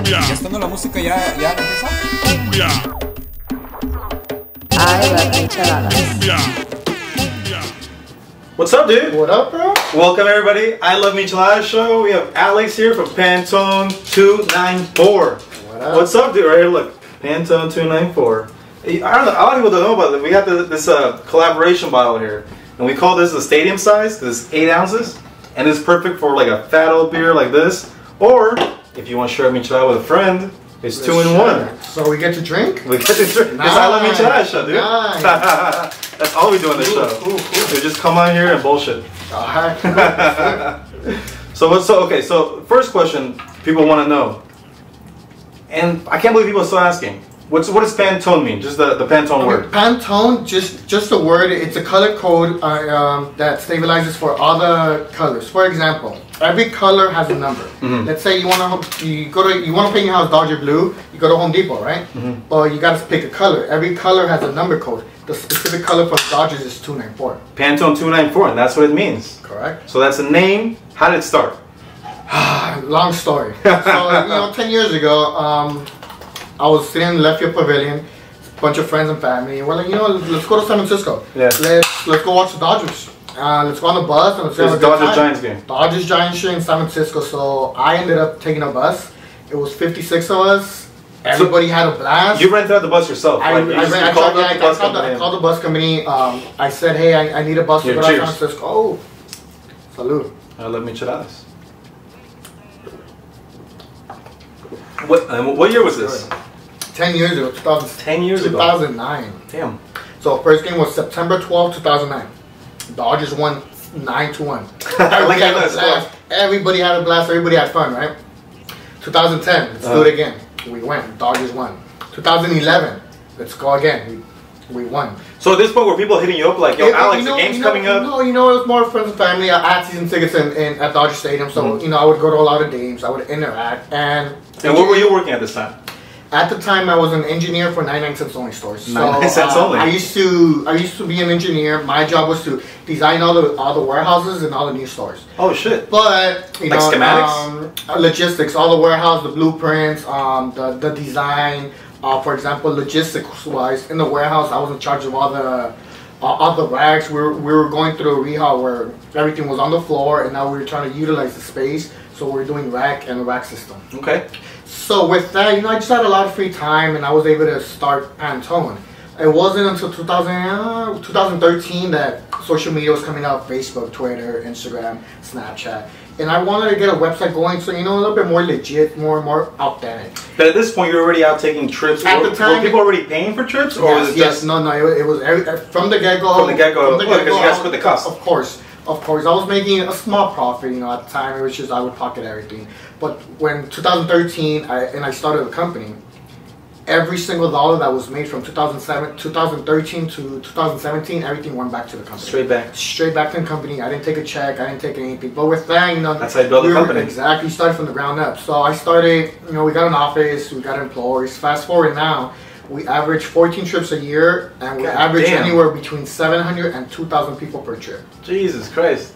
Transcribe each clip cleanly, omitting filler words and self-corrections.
Ya estando la música ya empieza. I love micheladas. What's up, dude? What up, bro? Welcome, everybody. I Love Micheladas show. We have Alex here from Pantone 294. What up? What's up, dude? Right here, look. Pantone 294. I don't know. A lot of people don't know about it. We got this collaboration bottle here. And we call this the stadium size because it's 8 ounces. And it's perfect for like a fat old beer like this. Or if you want to share a michelada with a friend, it's 2 in 1. So we get to drink? We get to drink. It's I Love Micheladas show, dude. Nice. That's all we do on this show. We just come on here and bullshit. Alright. So first question people want to know. And I can't believe people are still asking. What does Pantone mean? Just the Pantone word. Pantone, just a word. It's a color code that stabilizes for all the colors. For example, every color has a number. Mm-hmm. Let's say you want to paint your house Dodger blue. You go to Home Depot, right? Mm-hmm. Or you got to pick a color. Every color has a number code. The specific color for Dodgers is 294. Pantone 294, and that's what it means. Correct. So that's a name. How did it start? Long story. So 10 years ago, I was sitting in left field pavilion, a bunch of friends and family, and we're like, let's go to San Francisco. Yeah. Let's go watch the Dodgers. Let's go on the bus and let's have a good Dodgers time. Giants game. Dodgers Giants in San Francisco. So I ended up taking a bus. It was 56 of us. Everybody had a blast. You rented out the bus yourself. I called the bus company. I said, hey, I need a bus to go to San Francisco. Oh, salud. I love micheladas. What year was this? 10 years ago, 10 years ago. 2009. Damn. So first game was September 12, 2009. Dodgers won 9-1. Everybody had a blast. Everybody had fun, right? 2010. Let's do it again. We went. Dodgers won. 2011. Let's go again. We won. So at this point, were people hitting you up like, yo, Alex, the game's coming up? No, it was more friends and family. I had season tickets at Dodger Stadium, so I would go to a lot of games. I would interact. And where were you working at this time? At the time, I was an engineer for 99 cents only stores. 99 cents only. I used to be an engineer. My job was to design all the warehouses and all the new stores. Oh shit! But like schematics, logistics, all the warehouse, the blueprints, the design. For example, logistics-wise, in the warehouse, I was in charge of all the racks. We were going through a rehaul where everything was on the floor, and now we were trying to utilize the space. So we're doing rack and rack system. Okay. So with that, I just had a lot of free time, and I was able to start Pantone. It wasn't until 2013 that social media was coming out: Facebook, Twitter, Instagram, Snapchat. And I wanted to get a website going, so a little bit more legit, more authentic. But at this point, you're already out taking trips. At the time, were people already paying for trips, or was it just no? It was from the get go. From the get go, because you guys put the cost. Of course, I was making a small profit. At the time, it was just I would pocket everything. But when 2013, I started a company. Every single dollar that was made from 2013 to 2017, everything went back to the company. Straight back to the company. I didn't take a check. I didn't take anything. But with that, that's how you build a company. Exactly. Started from the ground up. So I started. We got an office. We got employees. Fast forward now, we average 14 trips a year, and we average anywhere between 700 and 2,000 people per trip. Jesus Christ.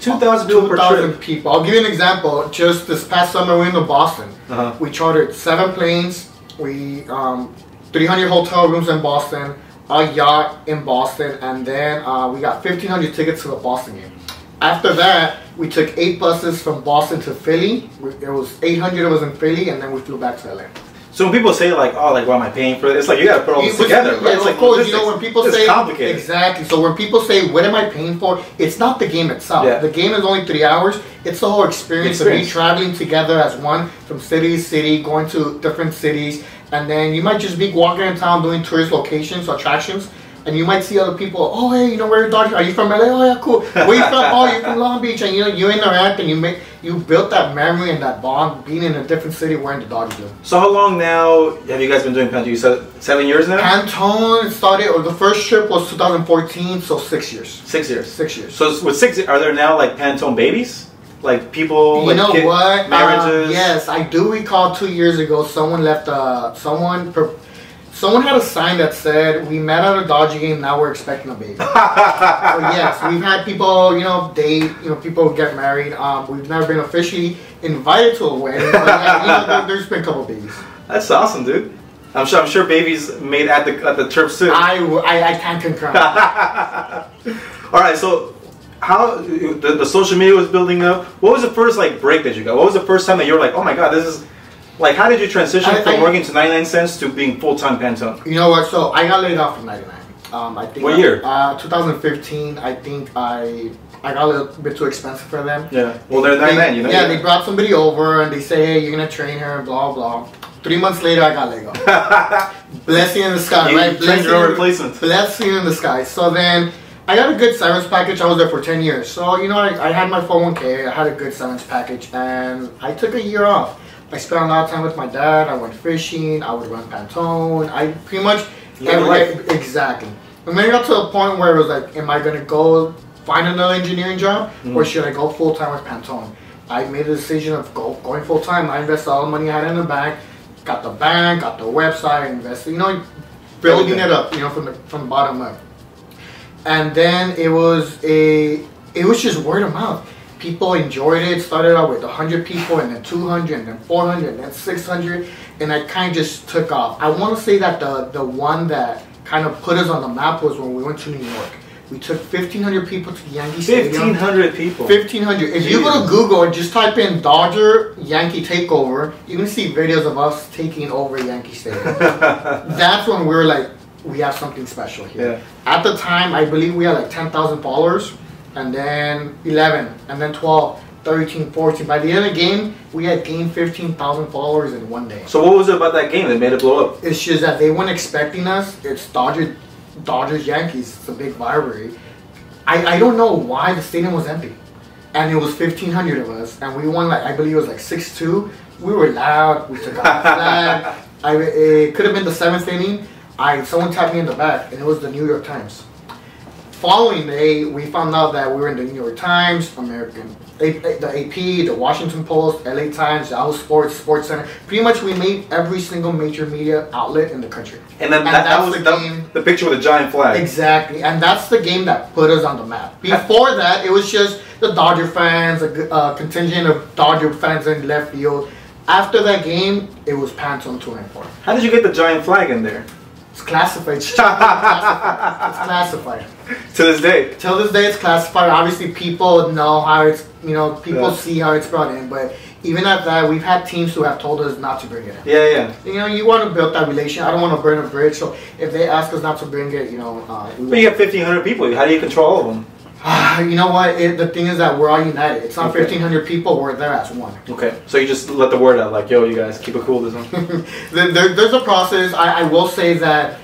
2,000 people per trip. People. I'll give you an example. Just this past summer, we went to Boston. We chartered 7 planes. We 300 hotel rooms in Boston, a yacht in Boston, and then we got 1,500 tickets to the Boston game. After that, we took 8 buses from Boston to Philly. It was 800 of us in Philly, and then we flew back to LA. So when people say like, oh, like, what am I paying for it? It's like you got to put all this together. Yeah, it's like, of course, when people say it's complicated. Exactly. So when people say, what am I paying for? It's not the game itself. Yeah. The game is only 3 hours. It's the whole experience of me traveling together as one from city to city, going to different cities, and then you might just be walking in town doing tourist locations, attractions. And you might see other people, oh, hey, where are you Dodgers? Are you from LA? Oh, yeah, cool. Where you from? Oh, you're from Long Beach. And you interact and you built that memory and that bond being in a different city wearing the Dodgers do. So how long now have you guys been doing Pantone? You said 7 years now? Pantone started, or the first trip was 2014, so 6 years. 6 years. 6 years. So with 6, are there now like Pantone babies? Like people, you know what? Marriages? Yes, I do recall 2 years ago someone left, someone had a sign that said, we met at a Dodger game, now we're expecting a baby. So yes, we've had people, date, people get married. We've never been officially invited to a wedding. But yeah, there's been a couple babies. That's awesome, dude. I'm sure babies made at the turf too. I can't concur. All right, so how the social media was building up. What was the first like break that you got? What was the first time that you were like, oh my god, this is like, how did you transition from working to 99 cents to being full-time Pantone? You know what? So I got laid off from 99. I think what year? 2015. I think I got a little bit too expensive for them. Yeah. Well, they're 99, you know. Yeah, they brought somebody over and they say, hey, you're gonna train her, blah blah. 3 months later, I got laid off. Blessing in the sky, right? Blessing your replacement. Blessing in the sky. So then, I got a good severance package. I was there for 10 years. So, you know, I had my 401k. I had a good severance package. And I took a year off. I spent a lot of time with my dad. I went fishing. I would run Pantone. I pretty much... Exactly. And then I got to a point where it was like, am I going to go find another engineering job? Or should I go full-time with Pantone? I made a decision of going full-time. I invested all the money I had in the bank. Got the bank, got the website, invested, you know, building it up, you know, from the bottom up. And then it was just word of mouth. People enjoyed it. Started out with 100 people, and then 200, and then 400, and then 600, and I kind of just took off. I want to say that the one that kind of put us on the map was when we went to New York. We took 1,500 people to Yankee Stadium. 1,500 people. 1,500. If you go to Google and just type in Dodger Yankee takeover, you can see videos of us taking over Yankee Stadium. That's when we were like, we have something special here. Yeah. At the time, I believe we had like 10,000 followers, and then 11, and then 12, 13, 14. By the end of the game, we had gained 15,000 followers in one day. So what was it about that game that made it blow up? It's just that they weren't expecting us. It's Dodgers Yankees. It's a big rivalry. I don't know why the stadium was empty, and it was 1,500 of us, and we won like, I believe it was like 6-2. We were loud. We took out the flag. It could have been the 7th inning. Someone tapped me in the back, and it was the New York Times. Following day, we found out that we were in the New York Times, the AP, the Washington Post, LA Times, Yahoo Sports, Sports Center. Pretty much, we made every single major media outlet in the country. And then that was the picture with the giant flag. Exactly, and that's the game that put us on the map. Before that, it was just the Dodger fans, a contingent of Dodger fans in left field. After that game, it was Pantone 294. How did you get the giant flag in there? It's classified. It's classified. To this day. Till this day, it's classified. Obviously, people know how it's, people see how it's brought in. But even at that, we've had teams who have told us not to bring it in. Yeah. You want to build that relation. I don't want to burn a bridge. So if they ask us not to bring it, but you have 1,500 people. How do you control all of them? You know what? The thing is that we're all united. It's not 1,500 people. We're there as one. Okay. So you just let the word out, like, yo, you guys, keep it cool this one. There's a process. I will say that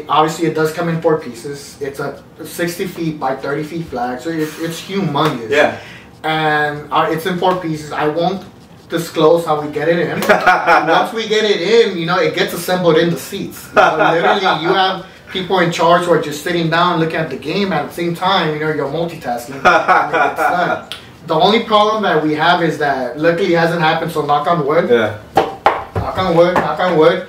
obviously it does come in 4 pieces. It's a 60 feet by 30 feet flag, so it's humongous. Yeah. And it's in 4 pieces. I won't disclose how we get it in. Once we get it in, it gets assembled in the seats. Literally, you have people in charge who are just sitting down looking at the game at the same time. You're multitasking. And it gets done. The only problem that we have is that luckily it hasn't happened, so knock on wood. Yeah. Knock on wood, knock on wood.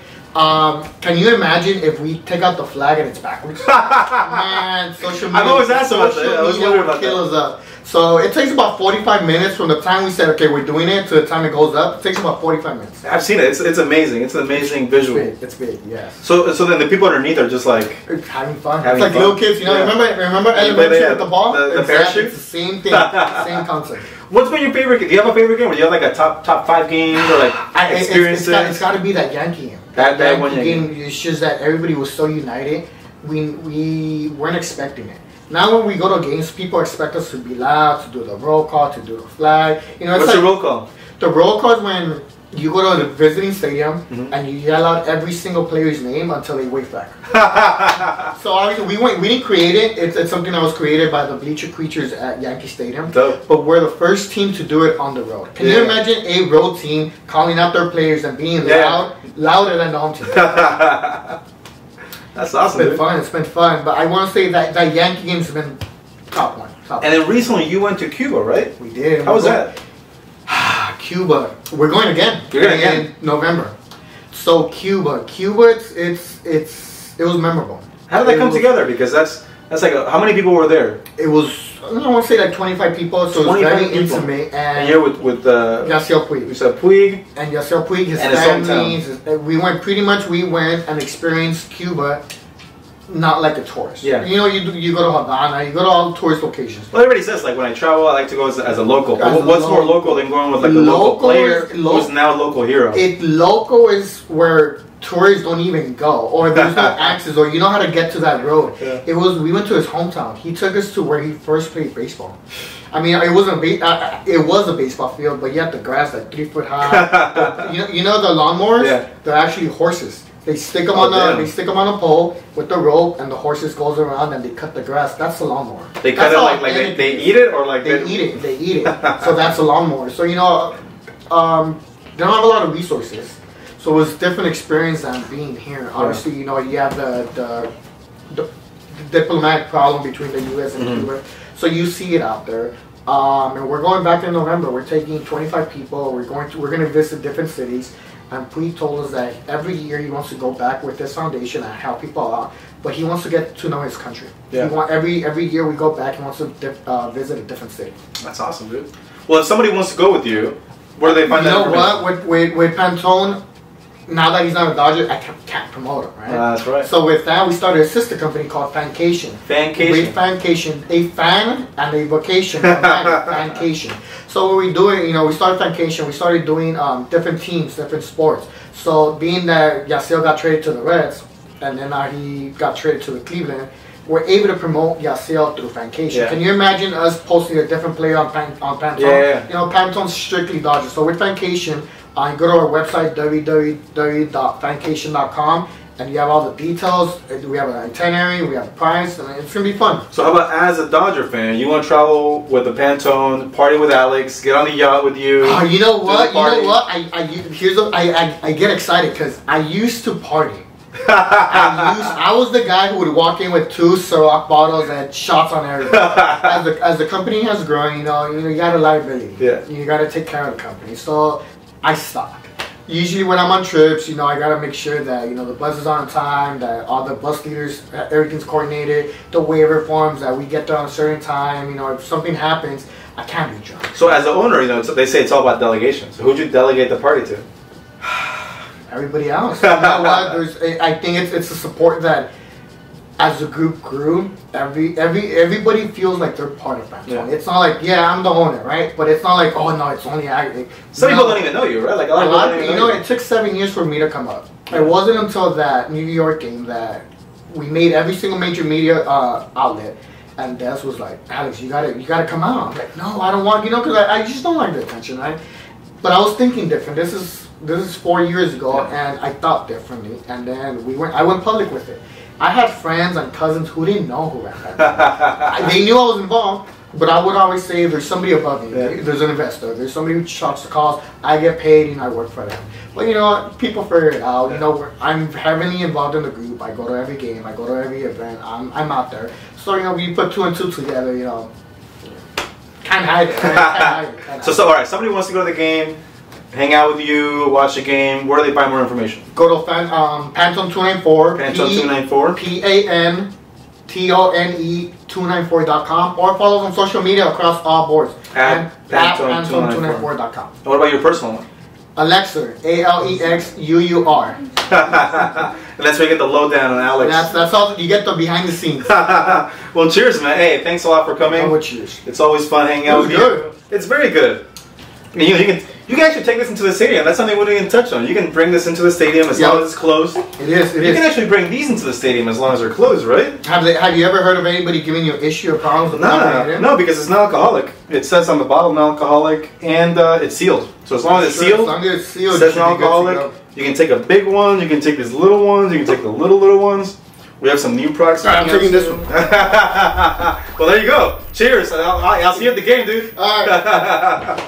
Can you imagine if we take out the flag and it's backwards? Man, social media. I've always asked about that. I was wondering about that. So it takes about 45 minutes from the time we said, okay, we're doing it, to the time it goes up. It takes about 45 minutes. I've seen it. It's amazing. It's an amazing visual. It's big, yes. So then the people underneath are just like having fun. It's like little kids, remember elementary with the ball? The parachute? It's the same thing, same concept. What's been your favorite game? Do you have a favorite game? Or do you have like a top 5 games or like experiences? It's got to be that Yankee game. That one game. It's just that everybody was so united. We weren't expecting it. Now when we go to games, people expect us to be loud, to do the roll call, to do the flag. What's the roll call? The roll call is when you go to the visiting stadium and you yell out every single player's name until they wave back. So obviously we didn't create it. It's something that was created by the bleacher creatures at Yankee Stadium. Dope. But we're the first team to do it on the road. Can you imagine a road team calling out their players and being louder than the home team? That's awesome. It's been fun. But I want to say that Yankee game's been top one. And then recently you went to Cuba, right? We did. How was that? Cuba. We're going again. You're going again in November. So Cuba, it was memorable. How did that come together? Because That's like how many people were there? It was, I want to say like 25 people, so it was very people. intimate. And you're with Yasiel Puig. You said Puig. And Yasiel Puig, his and family. We went and experienced Cuba, not like a tourist. Yeah. You know, you go to Havana, you go to all tourist locations. Well, everybody says like when I travel, I like to go as a local. But what's more local than going with like a local player who's now a local hero? Local is where tourists don't even go, or there's no access, or you know how to get to that road. Yeah. We went to his hometown. He took us to where he first played baseball. I mean, it wasn't it was a baseball field, but you had the grass like 3 foot high. you know the lawnmowers? Yeah. They're actually horses. They stick them on a pole with the rope, and the horses goes around and they cut the grass. That's the lawnmower. They cut it like they eat it, or like they eat it. They eat it. So that's a lawnmower. So they don't have a lot of resources. So it was a different experience than being here. Obviously, you have the diplomatic problem between the U.S. and Cuba. So you see it out there. And we're going back in November. We're taking 25 people. We're going to visit different cities. And Puig told us that every year he wants to go back with this foundation and help people out. But he wants to get to know his country. Yeah. Every year we go back, he wants to visit a different city. That's awesome, dude. Well, if somebody wants to go with you, where do they find that information? You know what? With Pantone, now that he's not a Dodger, I can't promote him, right? That's right. So with that, we started a sister company called Fancation. Fancation. Fancation. A fan and a vocation. Fancation. So what we doing, we started Fancation. We started doing different teams, different sports. So being that Yasiel got traded to the Reds, and then he got traded to the Cleveland, we're able to promote Yasiel through Fancation. Yeah. Can you imagine us posting a different player on Pantone? Yeah. Pantone's strictly Dodgers. So with Fancation, go to our website, www.fancation.com, and you have all the details. We have an itinerary, we have a price, and it's going to be fun. So how about as a Dodger fan, you want to travel with the Pantone, party with Alex, get on the yacht with you? You know what? I get excited because I used to party. I was the guy who would walk in with 2 Ciroc bottles and shots on everything. As the company has grown, you got a liability. Yeah. You got to take care of the company. So I stopped. Usually when I'm on trips, I got to make sure that, the bus is on time, that all the bus leaders, everything's coordinated, the waiver forms, that we get there on a certain time. If something happens, I can't be drunk. So as an owner, they say it's all about delegation. So who'd you delegate the party to? Everybody else. You know what? I think it's a support that, as the group grew, everybody feels like they're part of Pantone. Yeah. It's not like, I'm the owner, right? But it's not like, oh no, it's only I. Some people don't even know you, right? Like a lot of people. It took 7 years for me to come up. It wasn't until that New York game that we made every single major media outlet, and Des was like, Alex, you gotta come out. I'm like, no, I don't want, because I just don't like the attention, right? But I was thinking different. This is 4 years ago, and I thought differently. And then I went public with it. I had friends and cousins who didn't know who ran that. They knew I was involved, but I would always say there's somebody above me. Yeah. There's an investor. There's somebody who shots the calls. I get paid and I work for them. But you know what? People figure it out. Yeah. I'm heavily involved in the group. I go to every game. I go to every event. I'm out there. So we put 2 and 2 together. Can't hide it. So all right. Somebody wants to go to the game, hang out with you, watch the game. Where do they find more information? Go to Pantone 294. Pantone 294. PANTONE294.com, or follow us on social media across all boards at Pantone294.com. What about your personal one? Alexur, ALEXUUR. And that's where you get the lowdown on Alex. That's all. You get the behind the scenes. Well, cheers, man. Hey, thanks a lot for coming. Oh, cheers. It's always fun hanging out with you. It's very good. You can actually take this into the stadium. That's something we didn't even touch on. You can bring this into the stadium as long as it's closed. It is. You can actually bring these into the stadium as long as they're closed, right? Have you ever heard of anybody giving you an issue or problems with No, because it's non-alcoholic. It says on the bottle non-alcoholic, and it's sealed. So as long as it's sealed, it says non-alcoholic. You can take a big one. You can take these little ones. You can take the little ones. We have some new products. I'm taking this one. Well, there you go. Cheers. I'll see you at the game, dude. All right.